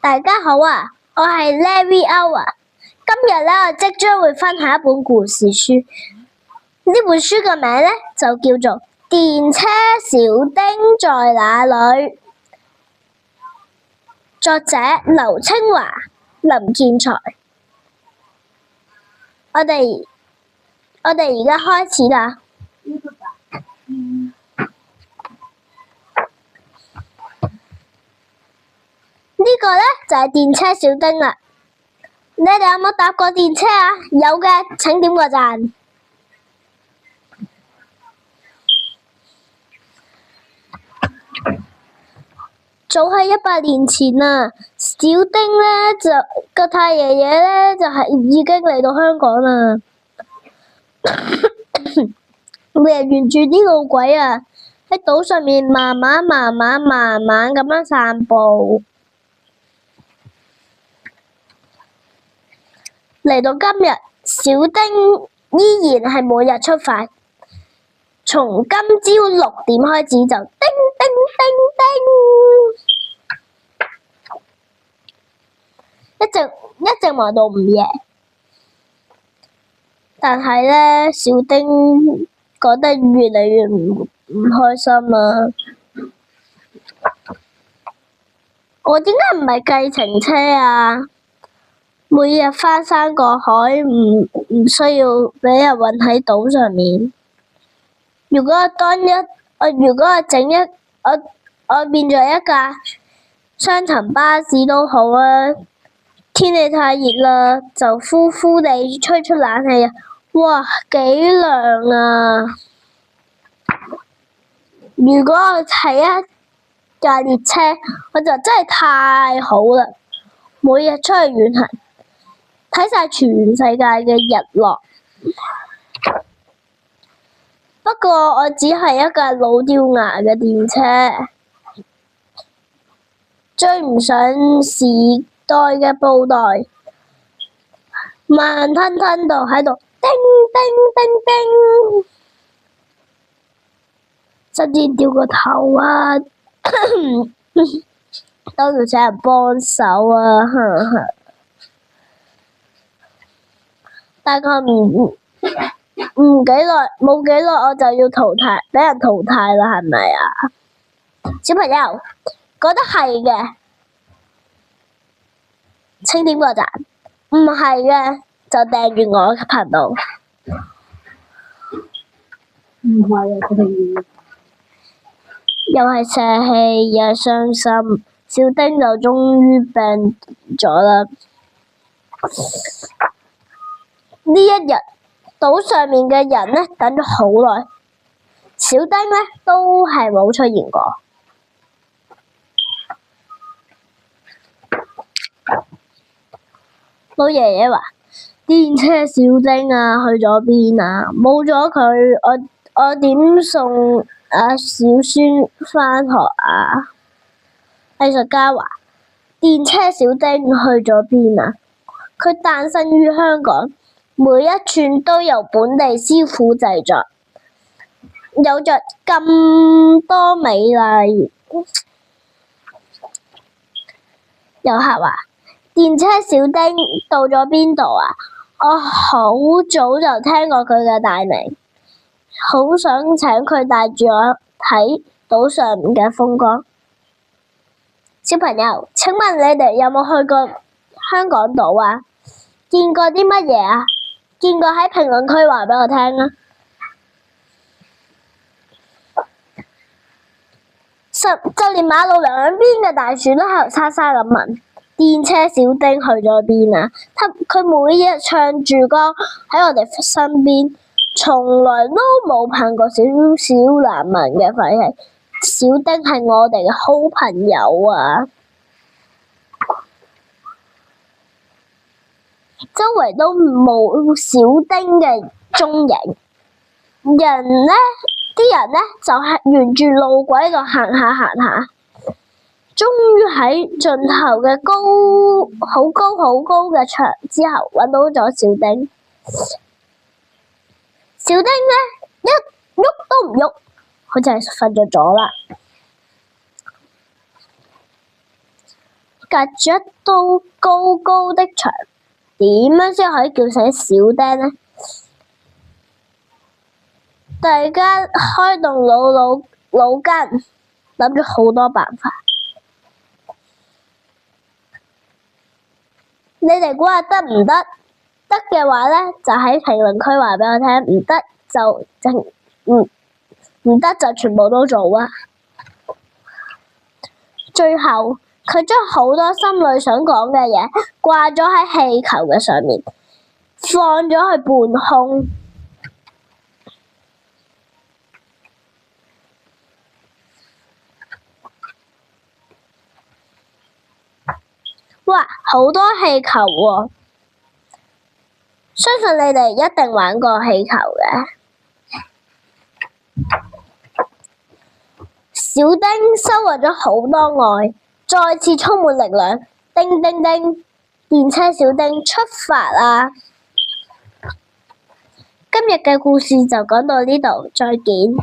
大家好啊，我係 Larry O 啊。今日咧，我即將會分享一本故事書。呢本書嘅名咧就叫做《電車小丁在哪裏》，作者劉清華、林建才。我哋而家開始啦。呢個咧就係電車小丁啦。你哋有冇搭過電車啊？有嘅請點個讚。早喺100年前啊，小丁咧就個太爺爺咧就係已經嚟到香港啦。每日沿住啲路軌啊，喺島上面慢慢咁樣散步。嚟到今日，小丁依然係每日出發，從今朝6點開始就叮叮叮叮，一直忙到午夜。但係咧，小丁覺得越嚟越唔開心啊！我點解唔係計程車啊？每日翻山過海，唔需要俾人韞喺島上面。如果我變咗一架雙層巴士都好啊！天氣太熱啦，就呼呼地吹出冷氣啊！哇，幾涼啊！如果我係一架列車，我就真係太好啦！每日出去遠行，睇晒全世界嘅日落。不過我只係一架老掉牙嘅電車，追唔上時代嘅步伐，慢吞吞度喺度叮叮叮叮，甚至掉個頭啊，都要請人幫手啊！大概冇幾耐我就要俾人淘汰啦，係咪啊？小朋友覺得係嘅，請點個讚；唔係嘅就訂閱我嘅頻道。唔係啊，佢哋又係泄氣又係傷心，小丁就終於病咗啦。呢一日，島上面嘅人呢等咗好耐，小丁呢都係冇出現過。老爺爺話：電車小丁啊，去咗邊啊？冇咗佢，我點送小孫返學啊？藝術家話：電車小丁去咗邊啊？佢誕生於香港。每一寸都由本地師傅製作，有着咁多美麗。遊客話：電車小丁到咗邊度啊？我好早就聽過佢嘅大名，好想請佢帶住我睇島上面嘅風光。小朋友，請問你哋有冇去過香港島啊？見過啲乜嘢啊？見過喺評論區話俾我聽啊！就連馬路兩邊嘅大樹都喺度沙沙咁問：電車小丁去咗邊啊？佢每日唱住歌喺我哋身邊，從來都冇噴過少少難聞嘅廢氣。小丁係我哋嘅好朋友啊！周圍都冇小丁嘅蹤影，啲人呢就係沿住路軌度行下，終於喺盡頭嘅好高嘅牆之後揾到咗小丁。小丁呢一喐都唔喐，好似係瞓着咗啦。隔住一道高高的牆，點樣先可以叫醒小丁呢？大家開動腦筋，諗咗好多辦法。你哋估下得唔得？得嘅話呢，就喺評論區話俾我聽；唔得就唔得就全部都做啊！最後佢將好多心裏想講嘅嘢掛咗喺氣球嘅上面，放咗去半空。哇！好多氣球喎！相信你哋一定玩過氣球嘅。小丁收穫咗好多愛，再次充滿力量。叮叮叮，電車小丁出發啦！今日嘅故事就講到呢度，再見。